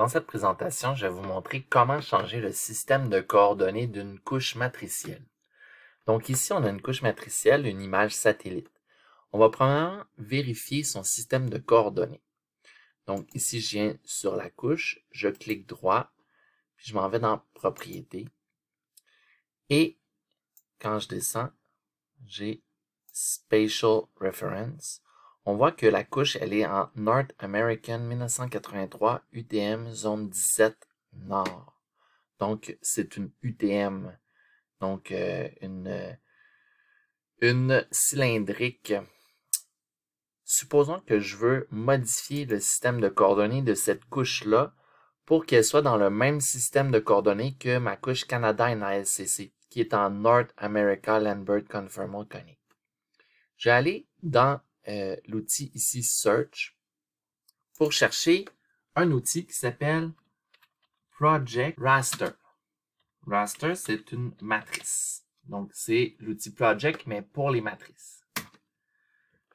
Dans cette présentation, je vais vous montrer comment changer le système de coordonnées d'une couche matricielle. Donc ici, on a une couche matricielle, une image satellite. On va premièrement vérifier son système de coordonnées. Donc ici, je viens sur la couche, je clique droit, puis je m'en vais dans Propriétés. Et quand je descends, j'ai Spatial Reference. On voit que la couche, elle est en North American 1983 UTM zone 17 Nord. Donc, c'est une UTM, donc une cylindrique. Supposons que je veux modifier le système de coordonnées de cette couche-là pour qu'elle soit dans le même système de coordonnées que ma couche Canada NASCC, qui est en North America Land Bird Conformal Conic. Je vais aller dans l'outil ici Search pour chercher un outil qui s'appelle Project Raster. Raster, c'est une matrice. Donc, c'est l'outil Project, mais pour les matrices.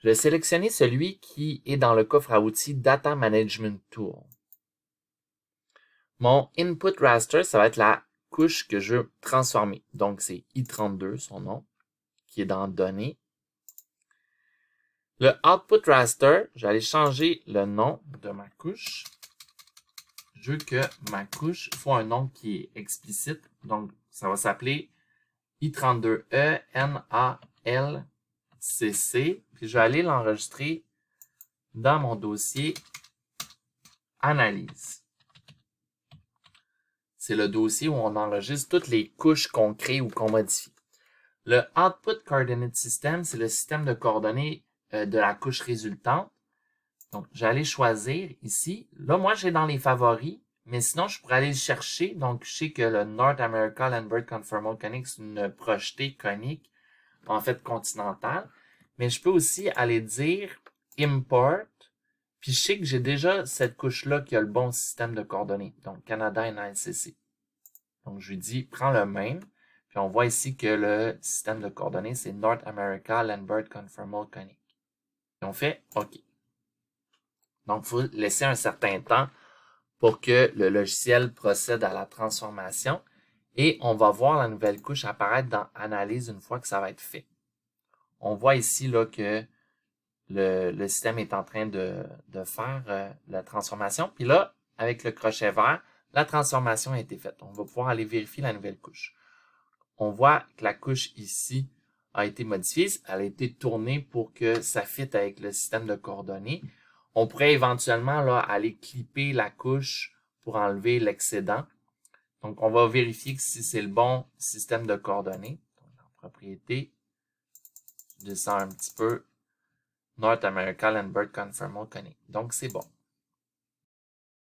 Je vais sélectionner celui qui est dans le coffre à outils Data Management Tool. Mon Input Raster, ça va être la couche que je veux transformer. Donc, c'est I32, son nom, qui est dans Données. Le Output Raster, je vais aller changer le nom de ma couche. Je veux que ma couche soit un nom qui est explicite. Donc, ça va s'appeler I32E NALCC. Puis, je vais aller l'enregistrer dans mon dossier Analyse. C'est le dossier où on enregistre toutes les couches qu'on crée ou qu'on modifie. Le Output Coordinate System, c'est le système de coordonnées de la couche résultante. Donc, j'allais choisir ici. Là, moi, j'ai dans les favoris, mais sinon, je pourrais aller le chercher. Donc, je sais que le North America Land Bird Conformal Conic, c'est une projetée conique, en fait continentale. Mais je peux aussi aller dire Import. Puis, je sais que j'ai déjà cette couche-là qui a le bon système de coordonnées. Donc, Canada NASCC. Donc, je lui dis, prends le même. Puis, on voit ici que le système de coordonnées, c'est North America Land Bird Conformal Conic. Et on fait OK. Donc, il faut laisser un certain temps pour que le logiciel procède à la transformation. Et on va voir la nouvelle couche apparaître dans Analyse une fois que ça va être fait. On voit ici là, que le système est en train de faire la transformation. Puis là, avec le crochet vert, la transformation a été faite. On va pouvoir aller vérifier la nouvelle couche. On voit que la couche ici a été modifiée. Elle a été tournée pour que ça fitte avec le système de coordonnées. On pourrait éventuellement là, aller clipper la couche pour enlever l'excédent. Donc, on va vérifier que si c'est le bon système de coordonnées. Donc, dans Propriétés, je descends un petit peu. North America Land Bird Conformal Conic. Donc, c'est bon.